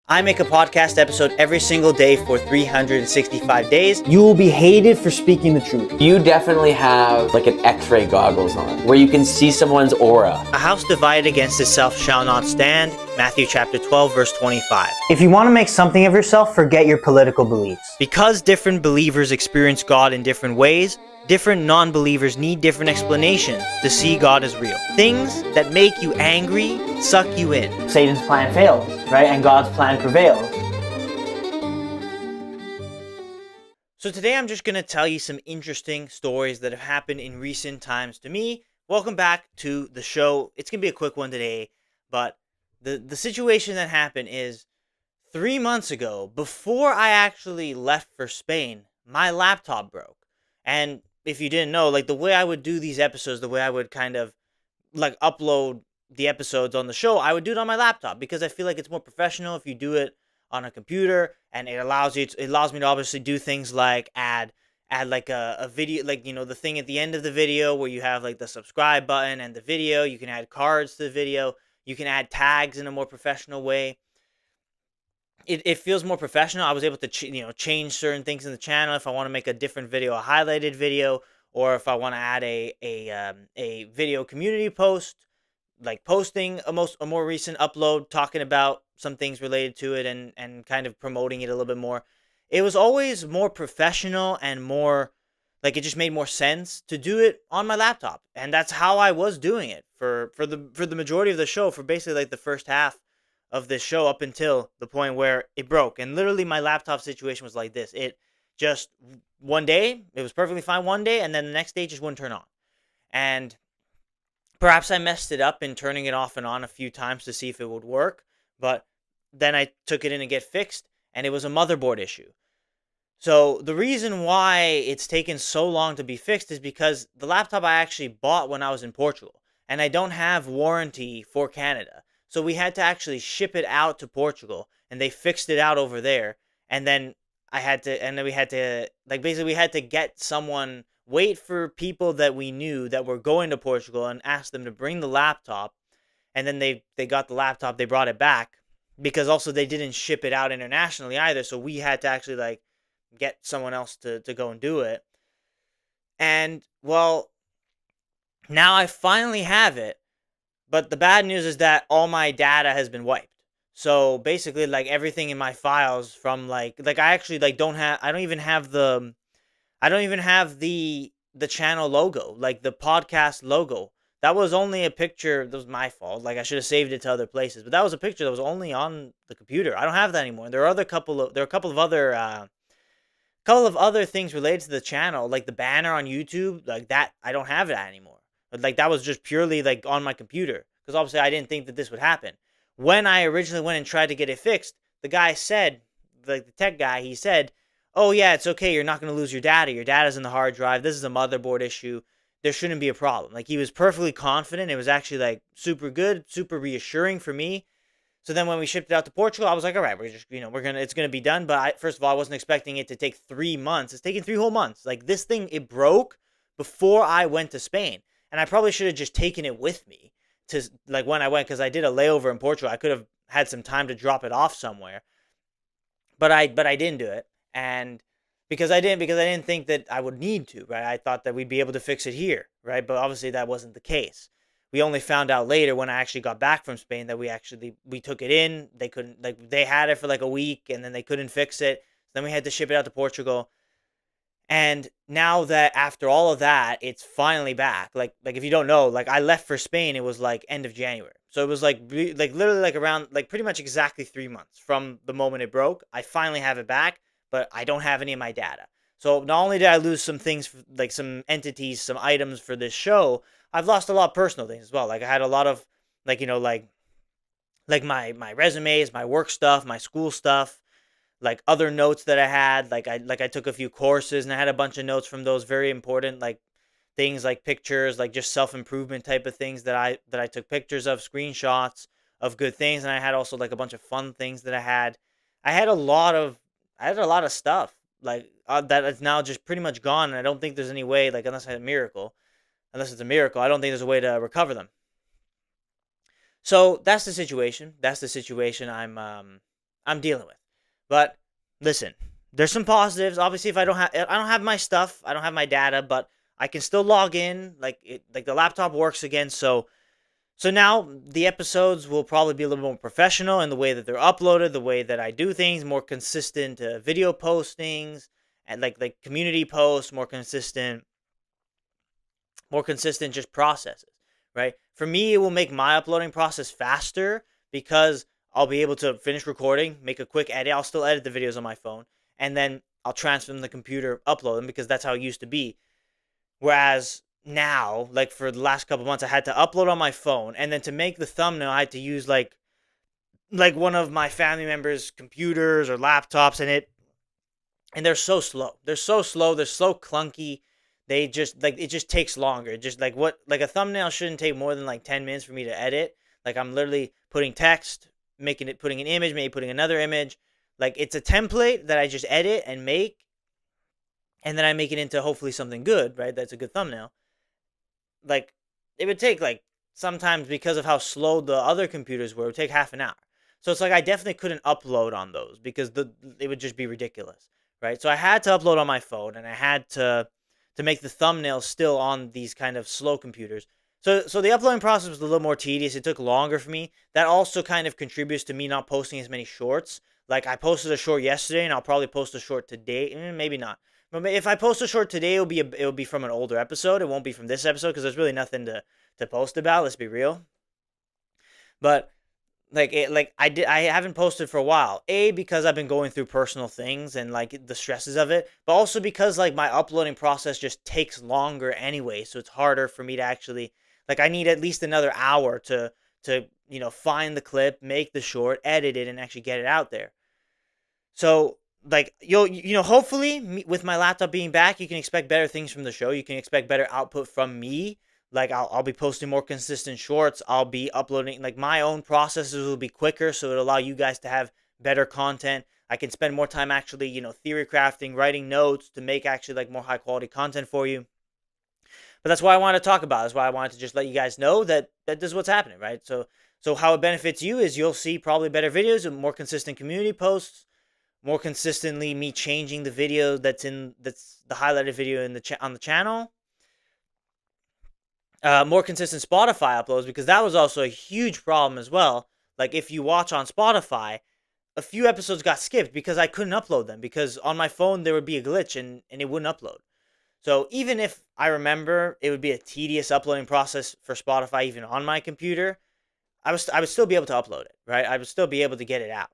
I make a podcast episode every single day for 365 days. You will be hated for speaking the truth. You definitely have like an X-ray goggles on, where you can see someone's aura. A house divided against itself shall not stand. Matthew chapter 12, verse 25. If you want to make something of yourself, forget your political beliefs. Because different believers experience God in different ways, different non-believers need different explanations to see God as real. Things that make you angry suck you in. Satan's plan fails, right? And God's plan prevails. So today I'm just going to tell you some interesting stories that have happened in recent times to me. Welcome back to the show. It's going to be a quick one today, but the situation that happened is 3 months ago, before I actually left for Spain, my laptop broke. And if you didn't know, like the way I would do these episodes, the way I would kind of like upload the episodes on the show, I would do it on my laptop because I feel like it's more professional if you do it on a computer, and it allows me to obviously do things like add like a video, like, you know, the thing at the end of the video where you have like the subscribe button and the video. You can add cards to the video. You can add tags in a more professional way. It feels more professional. I was able to change certain things in the channel if I want to make a different video, a highlighted video, or if I want to add a video community post, like posting a more recent upload talking about some things related to it and kind of promoting it a little bit more. It was always more professional and more like it just made more sense to do it on my laptop. And that's how I was doing it for the majority of the show, for basically like the first half of this show up until the point where it broke. And literally my laptop situation was like this. It just one day, it was perfectly fine one day, and then the next day it just wouldn't turn on. And perhaps I messed it up in turning it off and on a few times to see if it would work, but then I took it in to get fixed, and it was a motherboard issue. So the reason why it's taken so long to be fixed is because the laptop I actually bought when I was in Portugal, and I don't have warranty for Canada. So we had to actually ship it out to Portugal, and they fixed it out over there. And then we had to, like, basically we had to get someone, wait for people that we knew that were going to Portugal and ask them to bring the laptop. And then they got the laptop, they brought it back, because also they didn't ship it out internationally either. So we had to actually like get someone else to go and do it. And well, now I finally have it. But the bad news is that all my data has been wiped. So basically, like, everything in my files from like I actually like I don't even have the channel logo, like the podcast logo. That was only a picture. That was my fault. Like, I should have saved it to other places. But that was a picture that was only on the computer. I don't have that anymore. There are a couple of other things related to the channel, like the banner on YouTube, like that. I don't have that anymore. But like that was just purely like on my computer, because obviously I didn't think that this would happen. When I originally went and tried to get it fixed, the guy said, like the tech guy, he said, "Oh yeah, it's okay. You're not going to lose your data. Your data's in the hard drive. This is a motherboard issue. There shouldn't be a problem." Like, he was perfectly confident. It was actually like super good, super reassuring for me. So then when we shipped it out to Portugal, I was like, all right, it's going to be done. But first of all, I wasn't expecting it to take 3 months. It's taken 3 whole months. Like, this thing, it broke before I went to Spain. And I probably should have just taken it with me to, like, when I went, because I did a layover in Portugal. I could have had some time to drop it off somewhere. But I didn't do it. And because I didn't think that I would need to, right? I thought that we'd be able to fix it here, right? But obviously that wasn't the case. We only found out later when I actually got back from Spain that we took it in. They couldn't, like, they had it for like a week, and then they couldn't fix it. Then we had to ship it out to Portugal. And now that after all of that, it's finally back. Like if you don't know, like, I left for Spain, it was like end of January. So it was like literally like around like pretty much exactly 3 months from the moment it broke. I finally have it back, but I don't have any of my data. So not only did I lose some things, like some entities, some items for this show, I've lost a lot of personal things as well. Like, I had a lot of like, like my resumes, my work stuff, my school stuff, like other notes that I had. Like I took a few courses, and I had a bunch of notes from those, very important like things, like pictures, like just self-improvement type of things that I took pictures of, screenshots of good things. And I had also like a bunch of fun things that I had. I had a lot of stuff like that is now just pretty much gone. And I don't think there's any way, like, unless it's a miracle, I don't think there's a way to recover them. So that's the situation. I'm dealing with. But listen, there's some positives. Obviously, if I don't have my stuff, I don't have my data, but I can still log in. Like the laptop works again. So now the episodes will probably be a little more professional in the way that they're uploaded, the way that I do things, more consistent video postings, and like community posts, more consistent just processes, right? For me, it will make my uploading process faster because I'll be able to finish recording, make a quick edit. I'll still edit the videos on my phone, and then I'll transfer them to the computer, upload them, because that's how it used to be. Whereas now, like for the last couple months, I had to upload on my phone, and then to make the thumbnail, I had to use like one of my family members' computers or laptops, and they're so slow. They're so slow. They're so clunky. They just like it just takes longer. Just like a thumbnail shouldn't take more than like 10 minutes for me to edit. Like I'm literally putting text, putting an image, maybe putting another image. Like it's a template that I just edit and make, and then I make it into hopefully something good, right? That's a good thumbnail. Like it would take like sometimes, because of how slow the other computers were, it would take half an hour. So it's like I definitely couldn't upload on those because it would just be ridiculous, right? So I had to upload on my phone, and I had to make the thumbnails still on these kind of slow computers. So the uploading process was a little more tedious. It took longer for me. That also kind of contributes to me not posting as many shorts. Like I posted a short yesterday, and I'll probably post a short today. Maybe not. But if I post a short today, it'll be from an older episode. It won't be from this episode because there's really nothing to post about. Let's be real. But I haven't posted for a while. Because I've been going through personal things and like the stresses of it, but also because like my uploading process just takes longer anyway, so it's harder for me to actually, like, I need at least another hour to find the clip, make the short, edit it, and actually get it out there. So like hopefully with my laptop being back, you can expect better things from the show. You can expect better output from me. Like I'll be posting more consistent shorts. I'll be uploading, like, my own processes will be quicker, so it'll allow you guys to have better content. I can spend more time actually, theory crafting, writing notes to make actually like more high quality content for you. But that's why I wanted to talk about. That's why I wanted to just let you guys know that this is what's happening, right? So how it benefits you is you'll see probably better videos and more consistent community posts, more consistently me changing the video that's the highlighted video on the channel. More consistent Spotify uploads, because that was also a huge problem as well. Like if you watch on Spotify, a few episodes got skipped because I couldn't upload them, because on my phone there would be a glitch and it wouldn't upload. So even if I remember it would be a tedious uploading process for Spotify even on my computer, I would still be able to upload it, right? I would still be able to get it out.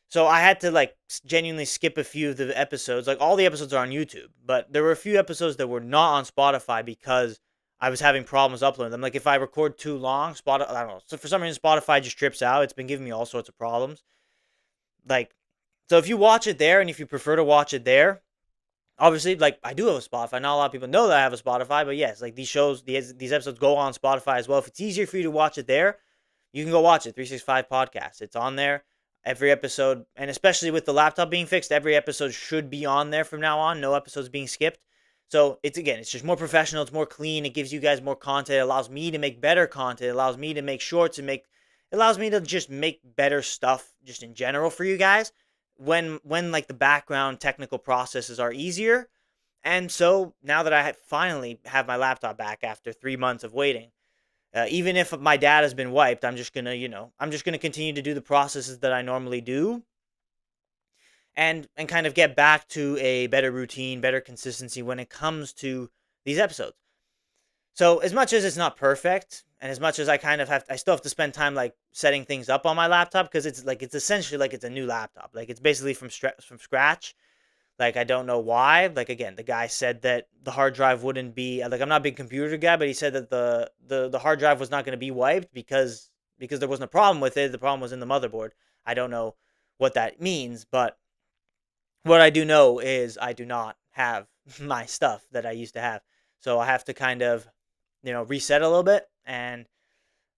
So I had to like genuinely skip a few of the episodes. Like all the episodes are on YouTube, but there were a few episodes that were not on Spotify because I was having problems uploading them. Like if I record too long, I don't know. So for some reason, Spotify just trips out. It's been giving me all sorts of problems. Like, so if you watch it there, and if you prefer to watch it there, obviously, like, I do have a Spotify. Not a lot of people know that I have a Spotify, but yes, like these episodes go on Spotify as well. If it's easier for you to watch it there, you can go watch it. 365 Podcast. It's on there. Every episode, and especially with the laptop being fixed, every episode should be on there from now on. No episodes being skipped. So it's just more professional. It's more clean. It gives you guys more content. It allows me to make better content. It allows me to make shorts and it allows me to just make better stuff just in general for you guys when like the background technical processes are easier. And so now that I finally have my laptop back after 3 months of waiting, even if my data has been wiped, I'm just gonna continue to do the processes that I normally do, and kind of get back to a better routine, better consistency when it comes to these episodes. So as much as it's not perfect, and as much as I still have to spend time like setting things up on my laptop, because it's essentially like it's a new laptop, like it's basically from scratch. Like, I don't know why. Like, again, the guy said that the hard drive wouldn't be, like, I'm not a big computer guy, but he said that the hard drive was not going to be wiped because there wasn't a problem with it. The problem was in the motherboard. I don't know what that means, but what I do know is I do not have my stuff that I used to have. So I have to kind of, reset a little bit. And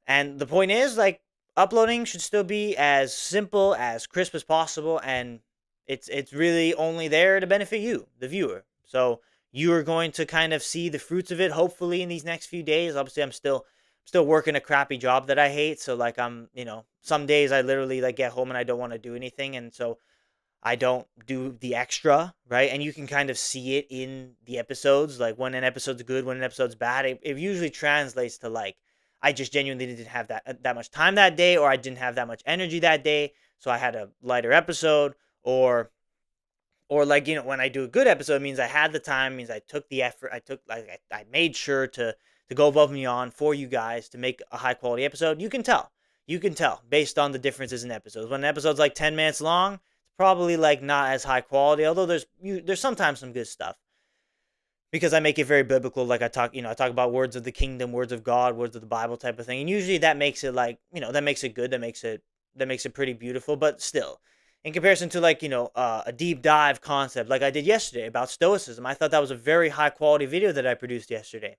the point is, like, uploading should still be as simple, as crisp as possible, and it's really only there to benefit you, the viewer. So you are going to kind of see the fruits of it, hopefully, in these next few days. Obviously, I'm still still working a crappy job that I hate. So like I'm, some days I literally like get home and I don't want to do anything, and so I don't do the extra, right? And you can kind of see it in the episodes, like when an episode's good, when an episode's bad. It usually translates to like I just genuinely didn't have that much time that day, or I didn't have that much energy that day, so I had a lighter episode, or like when I do a good episode, it means I had the time, means I took the effort, I made sure to go above and beyond for you guys to make a high quality episode. You can tell based on the differences in episodes. When an episode's like 10 minutes long, probably like not as high quality, although there's sometimes some good stuff, because I make it very biblical. Like I talk about words of the kingdom, words of God, words of the Bible type of thing, and usually that makes it like that makes it good, that makes it pretty beautiful. But still, in comparison to like a deep dive concept like I did yesterday about stoicism, I thought that was a very high quality video that I produced yesterday.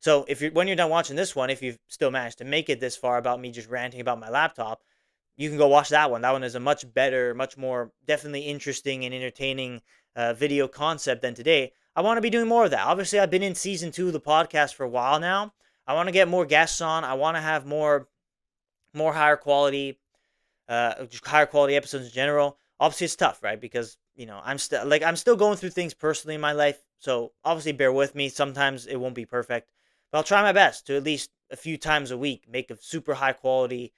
So when you're done watching this one, if you've still managed to make it this far about me just ranting about my laptop, you can go watch that one. That one is a much better, much more definitely interesting and entertaining video concept than today. I want to be doing more of that. Obviously, I've been in season 2 of the podcast for a while now. I want to get more guests on. I want to have more higher quality, just higher quality episodes in general. Obviously, it's tough, right? Because I'm still going through things personally in my life. So obviously, bear with me. Sometimes it won't be perfect, but I'll try my best to at least a few times a week make a super high quality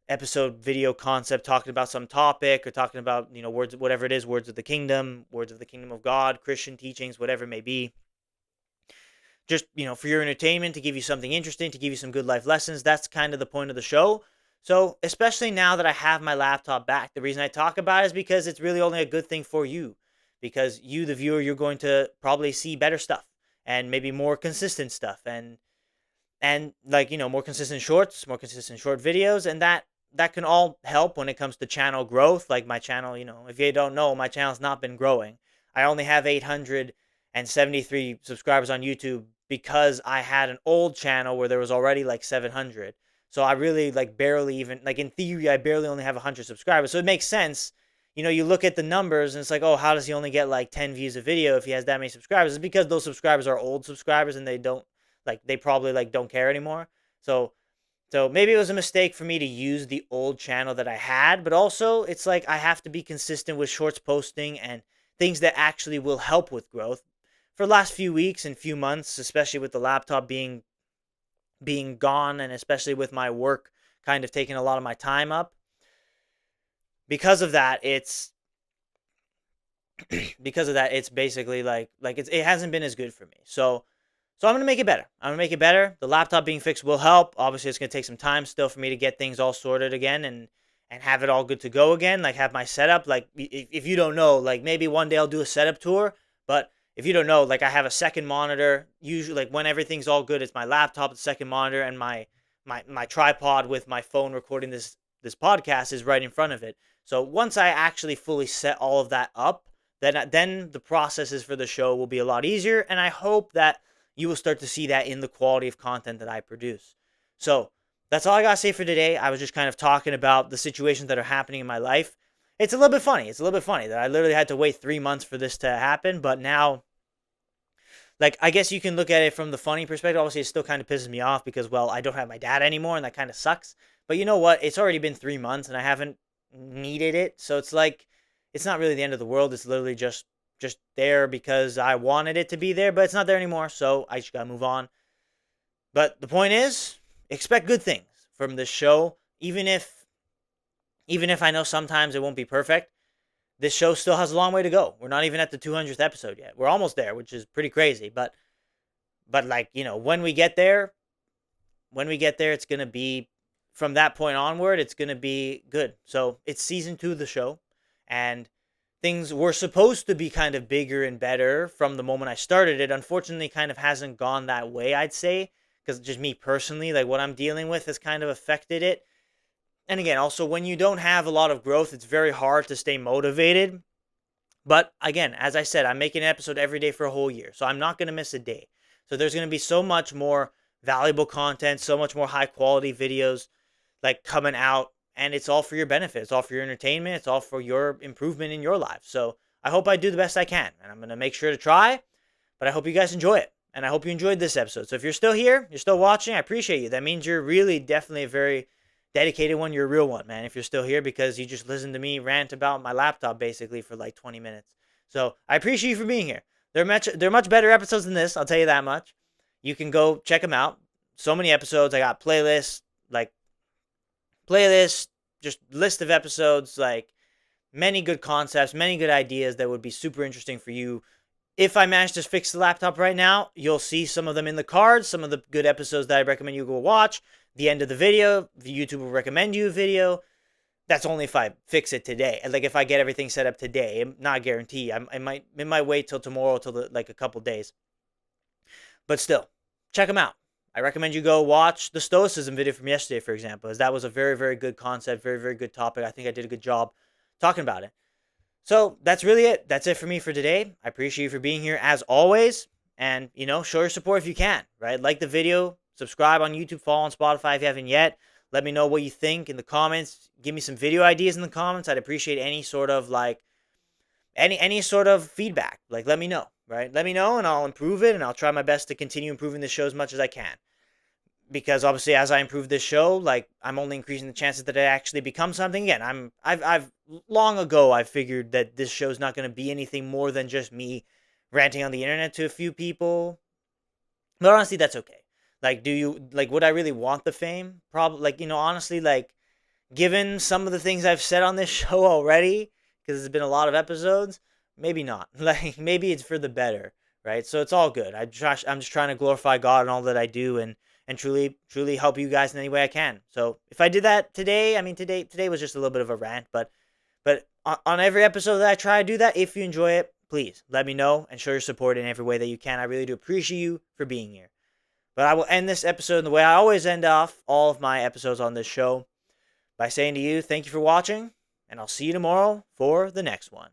episode video concept, talking about some topic, or talking about words, whatever it is, words of the kingdom of God, Christian teachings, whatever it may be, just for your entertainment, to give you something interesting, to give you some good life lessons. That's kind of the point of the show. So especially now that I have my laptop back, the reason I talk about it is because it's really only a good thing for you, because you, the viewer, you're going to probably see better stuff and maybe more consistent stuff, and like more consistent shorts, more consistent short videos, and that can all help when it comes to channel growth. Like my channel, if you don't know, my channel's not been growing. I only have 873 subscribers on YouTube because I had an old channel where there was already like 700. So I really like barely even, like in theory, I barely only have 100 subscribers. So it makes sense. You look at the numbers and it's like, oh, how does he only get like 10 views a video if he has that many subscribers? It's because those subscribers are old subscribers and they probably like don't care anymore. So maybe it was a mistake for me to use the old channel that I had, but also it's like I have to be consistent with shorts posting and things that actually will help with growth. For the last few weeks and few months, especially with the laptop being gone, and especially with my work kind of taking a lot of my time up, because of that, it's basically like it hasn't been as good for me. So I'm going to make it better. The laptop being fixed will help. Obviously, it's going to take some time still for me to get things all sorted again and have it all good to go again. Like have my setup. Like if you don't know, like maybe one day I'll do a setup tour. But if you don't know, like I have a second monitor. Usually, like when everything's all good, it's my laptop, the second monitor, and my tripod with my phone recording this podcast is right in front of it. So once I actually fully set all of that up, then the processes for the show will be a lot easier, and I hope that you will start to see that in the quality of content that I produce. So that's all I got to say for today. I was just kind of talking about the situations that are happening in my life. It's a little bit funny. That I literally had to wait 3 months for this to happen. But now, like, I guess you can look at it from the funny perspective. Obviously, it still kind of pisses me off because, well, I don't have my dad anymore, and that kind of sucks. But you know what? It's already been 3 months, and I haven't needed it. So it's like, it's not really the end of the world. It's literally just there because I wanted it to be there, but it's not there anymore, so I just gotta move on. But the point is, expect good things from this show, even if I know sometimes it won't be perfect. This show still has a long way to go. We're not even at the 200th episode yet. We're almost there, which is pretty crazy, but like, when we get there, it's gonna be, from that point onward, it's gonna be good. So it's season 2 of the show, and things were supposed to be kind of bigger and better from the moment I started it. Unfortunately, kind of hasn't gone that way, I'd say, because just me personally, like what I'm dealing with has kind of affected it. And again, also when you don't have a lot of growth, it's very hard to stay motivated. But again, as I said, I'm making an episode every day for a whole year, so I'm not going to miss a day. So there's going to be so much more valuable content, so much more high quality videos like coming out. And it's all for your benefit. It's all for your entertainment. It's all for your improvement in your life. So I hope I do the best I can. And I'm going to make sure to try. But I hope you guys enjoy it. and I hope you enjoyed this episode. So if you're still here, you're still watching, I appreciate you. That means you're really definitely a very dedicated one. You're a real one, man, if you're still here, because you just listened to me rant about my laptop basically for like 20 minutes. So I appreciate you for being here. They're much better episodes than this, I'll tell you that much. You can go check them out. So many episodes. I got playlists, just list of episodes, like many good concepts, many good ideas that would be super interesting for you. If I manage to fix the laptop right now, you'll see some of them in the cards, some of the good episodes that I recommend you go watch. The end of the video, YouTube will recommend you a video. That's only if I fix it today. Like if I get everything set up today, not a guarantee. It might wait till tomorrow, till like a couple days. But still, check them out. I recommend you go watch the Stoicism video from yesterday, for example, as that was a very, very good concept, very, very good topic. I think I did a good job talking about it. So that's really it. That's it for me for today. I appreciate you for being here as always. And, show your support if you can, right? Like the video, subscribe on YouTube, follow on Spotify if you haven't yet. Let me know what you think in the comments. Give me some video ideas in the comments. I'd appreciate any sort of any sort of feedback. Let me know, right? Let me know and I'll improve it, and I'll try my best to continue improving the show as much as I can. Because obviously, as I improve this show, I'm only increasing the chances that it actually becomes something. Again, I've long ago I figured that this show's not going to be anything more than just me ranting on the internet to a few people. But honestly, that's okay. Would I really want the fame? Probably. Honestly, given some of the things I've said on this show already, because it's been a lot of episodes, maybe not. Maybe it's for the better, right? So it's all good. I'm just trying to glorify God in all that I do, and truly help you guys in any way I can. So if I did that today, today was just a little bit of a rant, but on every episode that I try to do that, if you enjoy it, please let me know and show your support in every way that you can. I really do appreciate you for being here. But I will end this episode in the way I always end off all of my episodes on this show, by saying to you, thank you for watching, and I'll see you tomorrow for the next one.